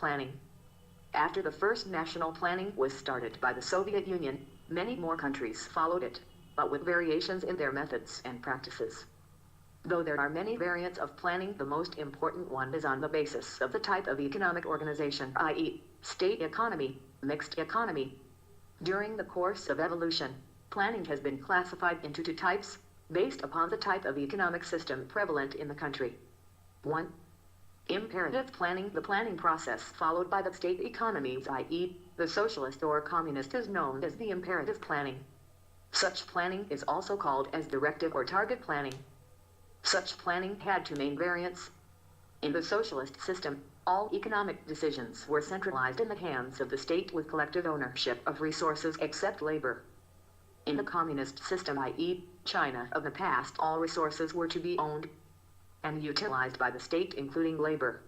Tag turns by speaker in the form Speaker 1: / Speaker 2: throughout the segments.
Speaker 1: planning. After the first national planning was started by the Soviet Union, many more countries followed it, but with variations in their methods and practices. Though there are many variants of planning, the most important one is on the basis of the type of economic organization, i.e., state economy, mixed economy. During the course of evolution, planning has been classified into two types, based upon the type of economic system prevalent in the country. 1. Imperative planning. The planning process followed by the state economies, i.e., the socialist or communist, is known as the imperative planning. Such planning is also called as directive or target planning. Such planning had two main variants. In the socialist system, all economic decisions were centralized in the hands of the state with collective ownership of resources except labor. In the communist system, i.e., China of the past, all resources were to be owned and utilized by the state, including labor.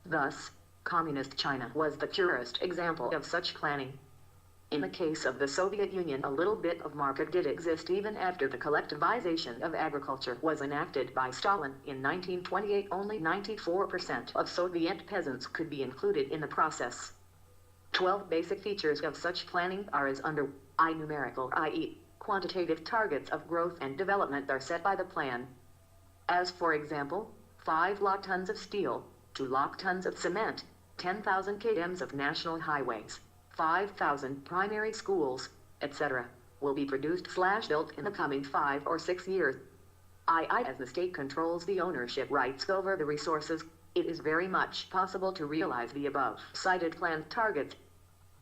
Speaker 1: Thus, communist China was the purest example of such planning. In the case of the Soviet Union, a little bit of market did exist even after the collectivization of agriculture was enacted by Stalin in 1928. Only 94% of Soviet peasants could be included in the process. 12 basic features of such planning are as under: I. Numerical, i.e., quantitative targets of growth and development are set by the plan. As for example, 5 lakh tons of steel, 2 lakh tons of cement, 10,000 km of national highways, 5,000 primary schools, etc., will be produced/built in the coming 5 or 6 years. As the state controls the ownership rights over the resources, it is very much possible to realize the above-cited planned targets.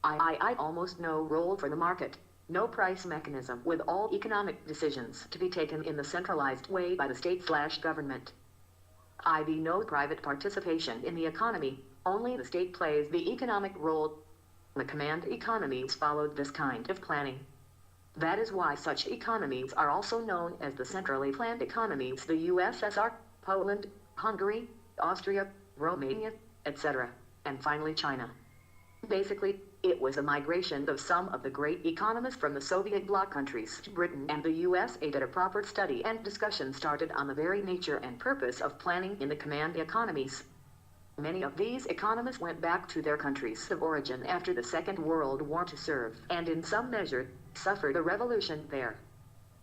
Speaker 1: Almost no role for the market, no price mechanism, with all economic decisions to be taken in the centralized way by the state/government. No private participation in the economy, only the state plays the economic role. The command economies followed this kind of planning. That is why such economies are also known as the centrally planned economies: the USSR, Poland, Hungary, Austria, Romania, etc., and finally China. Basically, it was a migration of some of the great economists from the Soviet bloc countries to Britain and the USA that a proper study and discussion started on the very nature and purpose of planning in the command economies. Many of these economists went back to their countries of origin after the Second World War to serve, and in some measure, suffered a revolution there.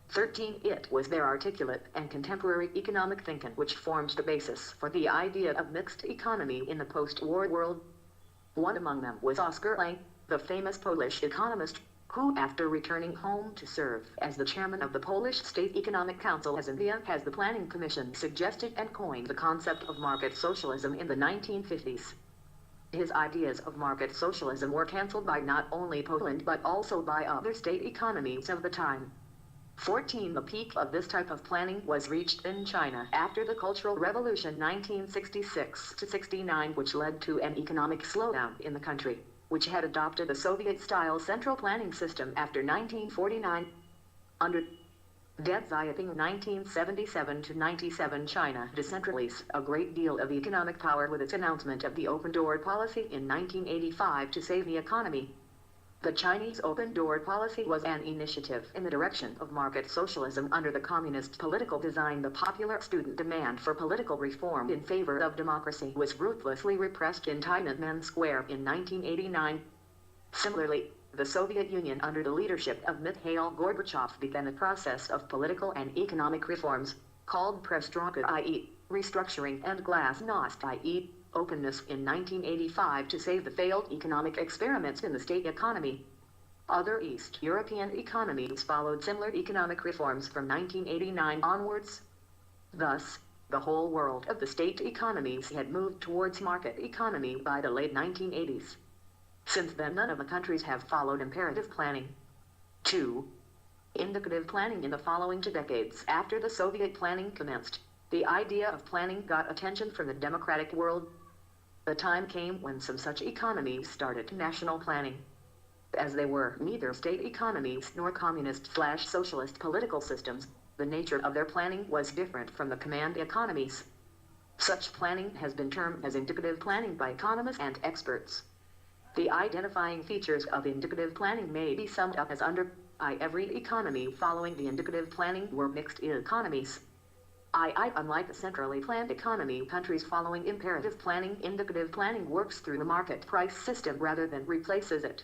Speaker 1: 13. It was their articulate and contemporary economic thinking which formed the basis for the idea of mixed economy in the post-war world. One among them was Oskar Lange, the famous Polish economist, who, after returning home to serve as the chairman of the Polish State Economic Council as India has the Planning Commission, suggested and coined the concept of market socialism in the 1950s. His ideas of market socialism were cancelled by not only Poland but also by other state economies of the time. 14. The peak of this type of planning was reached in China after the Cultural Revolution 1966-69, which led to an economic slowdown in the country, which had adopted the Soviet-style central planning system after 1949. Under Deng Xiaoping 1977-97, China decentralized a great deal of economic power with its announcement of the open door policy in 1985 to save the economy. The Chinese open door policy was an initiative in the direction of market socialism under the communist political design. The popular student demand for political reform in favor of democracy was ruthlessly repressed in Tiananmen Square in 1989. Similarly, the Soviet Union under the leadership of Mikhail Gorbachev began a process of political and economic reforms, called perestroika, i.e., restructuring, and glasnost, i.e., openness, in 1985 to save the failed economic experiments in the state economy. Other East European economies followed similar economic reforms from 1989 onwards. Thus, the whole world of the state economies had moved towards market economy by the late 1980s. Since then, none of the countries have followed imperative planning. 2. Indicative planning. In the following 2 decades after the Soviet planning commenced, the idea of planning got attention from the democratic world. The time came when some such economies started national planning. As they were neither state economies nor communist/socialist political systems, the nature of their planning was different from the command economies. Such planning has been termed as indicative planning by economists and experts. The identifying features of indicative planning may be summed up as under: every economy following the indicative planning were mixed economies. Unlike a centrally planned economy, countries following imperative planning, indicative planning works through the market price system rather than replaces it.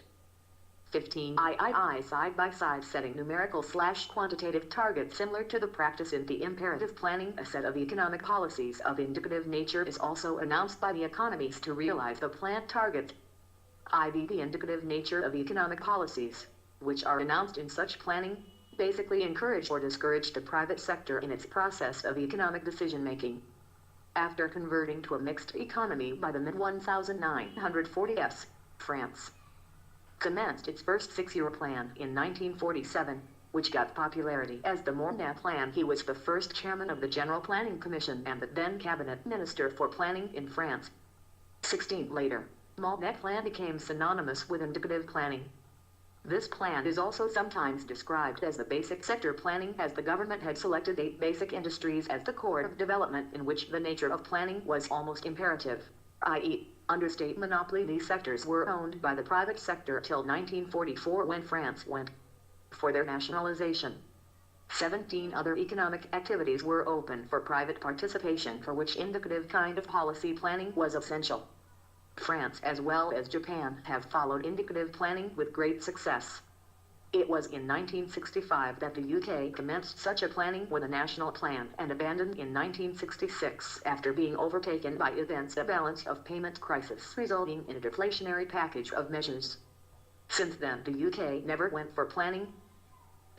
Speaker 1: 15. Side-by-side setting numerical/quantitative targets similar to the practice in the imperative planning. A set of economic policies of indicative nature is also announced by the economies to realize the planned targets. The indicative nature of economic policies, which are announced in such planning, basically encourage or discourage the private sector in its process of economic decision-making. After converting to a mixed economy by the mid-1940s, France commenced its first six-year plan in 1947, which got popularity as the Normative Plan. He was the first chairman of the General Planning Commission and the then cabinet minister for planning in France. 16 later, Normative Plan became synonymous with indicative planning. This plan is also sometimes described as the basic sector planning, as the government had selected 8 basic industries as the core of development in which the nature of planning was almost imperative, i.e., under state monopoly. These sectors were owned by the private sector till 1944, when France went for their nationalization. 17 other economic activities were open for private participation, for which indicative kind of policy planning was essential. France as well as Japan have followed indicative planning with great success. It was in 1965 that the UK commenced such a planning with a national plan and abandoned in 1966 after being overtaken by events, a balance of payment crisis resulting in a deflationary package of measures. Since then the UK never went for planning.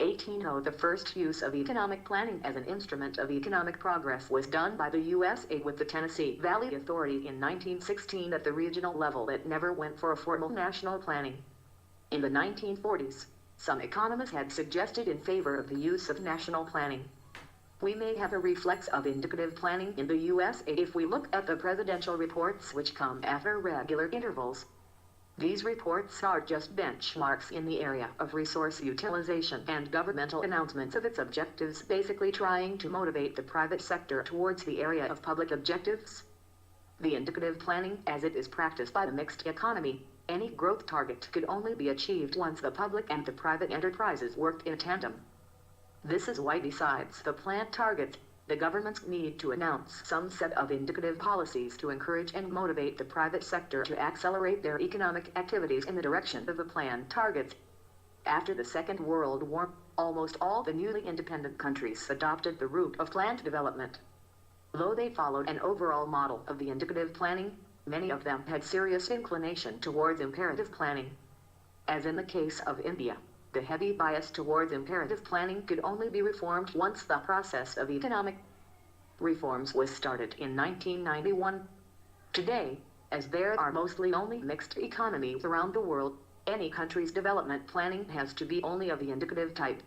Speaker 1: 18. The first use of economic planning as an instrument of economic progress was done by the USA with the Tennessee Valley Authority in 1916 at the regional level. It never went for a formal national planning. In the 1940s, some economists had suggested in favor of the use of national planning. We may have a reflex of indicative planning in the USA if we look at the presidential reports which come after regular intervals. These reports are just benchmarks in the area of resource utilization and governmental announcements of its objectives, basically trying to motivate the private sector towards the area of public objectives. The indicative planning, as it is practiced by the mixed economy, any growth target could only be achieved once the public and the private enterprises worked in tandem. This is why, besides the planned targets, the governments need to announce some set of indicative policies to encourage and motivate the private sector to accelerate their economic activities in the direction of the planned targets. After the Second World War, almost all the newly independent countries adopted the route of planned development. Though they followed an overall model of the indicative planning, many of them had serious inclination towards imperative planning. As in the case of India, the heavy bias towards imperative planning could only be reformed once the process of economic reforms was started in 1991. Today, as there are mostly only mixed economies around the world, any country's development planning has to be only of the indicative type.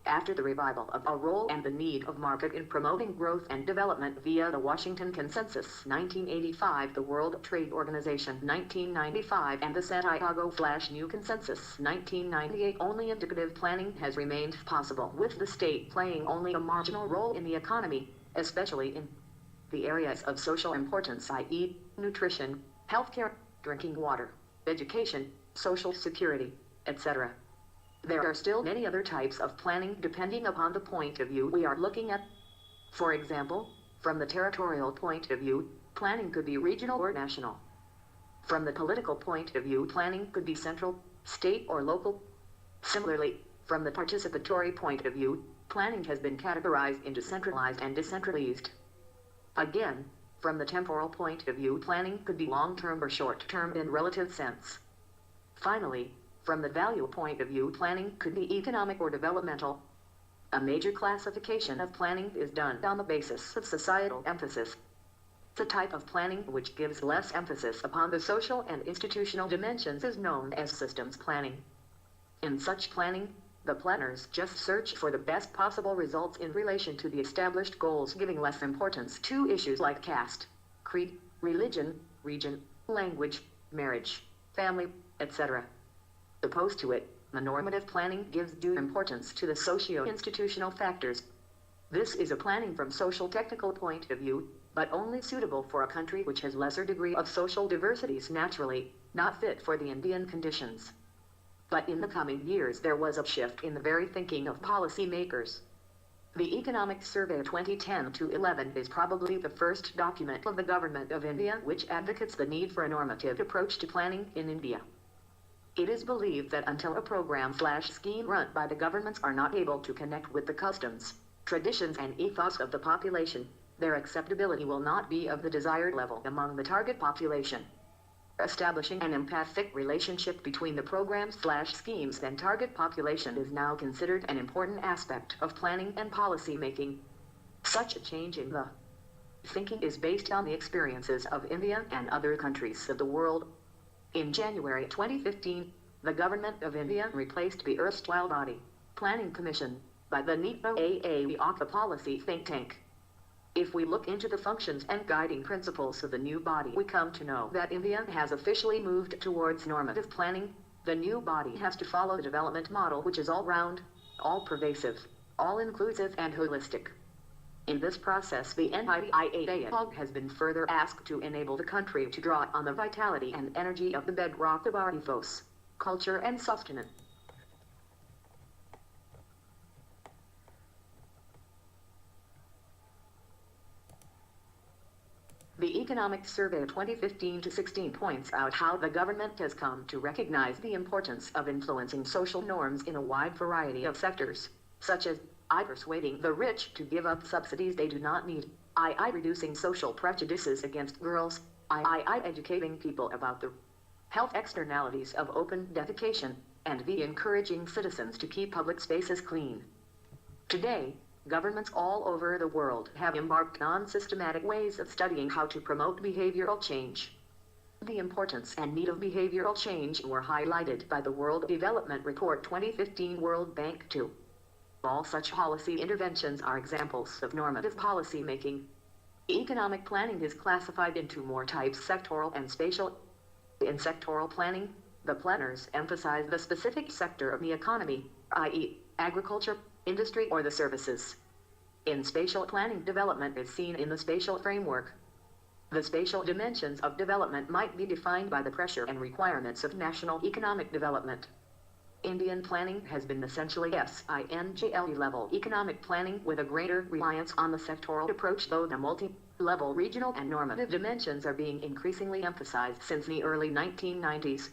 Speaker 1: After the revival of a role and the need of market in promoting growth and development via the Washington Consensus 1985, the World Trade Organization 1995, and the Santiago/New Consensus 1998, only indicative planning has remained possible, with the state playing only a marginal role in the economy, especially in the areas of social importance, i.e., nutrition, healthcare, drinking water, education, social security, etc. There are still many other types of planning depending upon the point of view we are looking at. For example, from the territorial point of view, planning could be regional or national. From the political point of view, planning could be central, state, or local. Similarly, from the participatory point of view, planning has been categorized into centralized and decentralized. Again, from the temporal point of view, planning could be long-term or short-term in relative sense. Finally, from the value point of view, planning could be economic or developmental. A major classification of planning is done on the basis of societal emphasis. The type of planning which gives less emphasis upon the social and institutional dimensions is known as systems planning. In such planning, the planners just search for the best possible results in relation to the established goals, giving less importance to issues like caste, creed, religion, region, language, marriage, family, etc. Opposed to it, the normative planning gives due importance to the socio-institutional factors. This is a planning from social technical point of view, but only suitable for a country which has lesser degree of social diversities, naturally, not fit for the Indian conditions. But in the coming years there was a shift in the very thinking of policy makers. The Economic Survey 2010-11 is probably the first document of the Government of India which advocates the need for a normative approach to planning in India. It is believed that until a program/scheme run by the governments are not able to connect with the customs, traditions and ethos of the population, their acceptability will not be of the desired level among the target population. Establishing an empathic relationship between the programs/schemes and target population is now considered an important aspect of planning and policy making. Such a change in the thinking is based on the experiences of India and other countries of the world. In January 2015, the Government of India replaced the erstwhile body, Planning Commission, by the NEPA policy think tank. If we look into the functions and guiding principles of the new body, we come to know that India has officially moved towards normative planning. The new body has to follow the development model which is all-round, all-pervasive, all-inclusive and holistic. In this process, the NIDIA has been further asked to enable the country to draw on the vitality and energy of the bedrock of our ethos, culture and sustenance. The Economic Survey 2015-16 points out how the government has come to recognize the importance of influencing social norms in a wide variety of sectors, such as persuading the rich to give up subsidies they do not need, reducing social prejudices against girls, educating people about the health externalities of open defecation, and encouraging citizens to keep public spaces clean. Today, governments all over the world have embarked on systematic ways of studying how to promote behavioral change. The importance and need of behavioral change were highlighted by the World Development Report 2015 World Bank 2. All such policy interventions are examples of normative policy making. Economic planning is classified into more types: sectoral and spatial. In sectoral planning, the planners emphasize the specific sector of the economy, i.e., agriculture, industry or the services. In spatial planning, development is seen in the spatial framework. The spatial dimensions of development might be defined by the pressure and requirements of national economic development. Indian planning has been essentially SINGLE-level economic planning with a greater reliance on the sectoral approach, though the multi-level regional and normative dimensions are being increasingly emphasized since the early 1990s.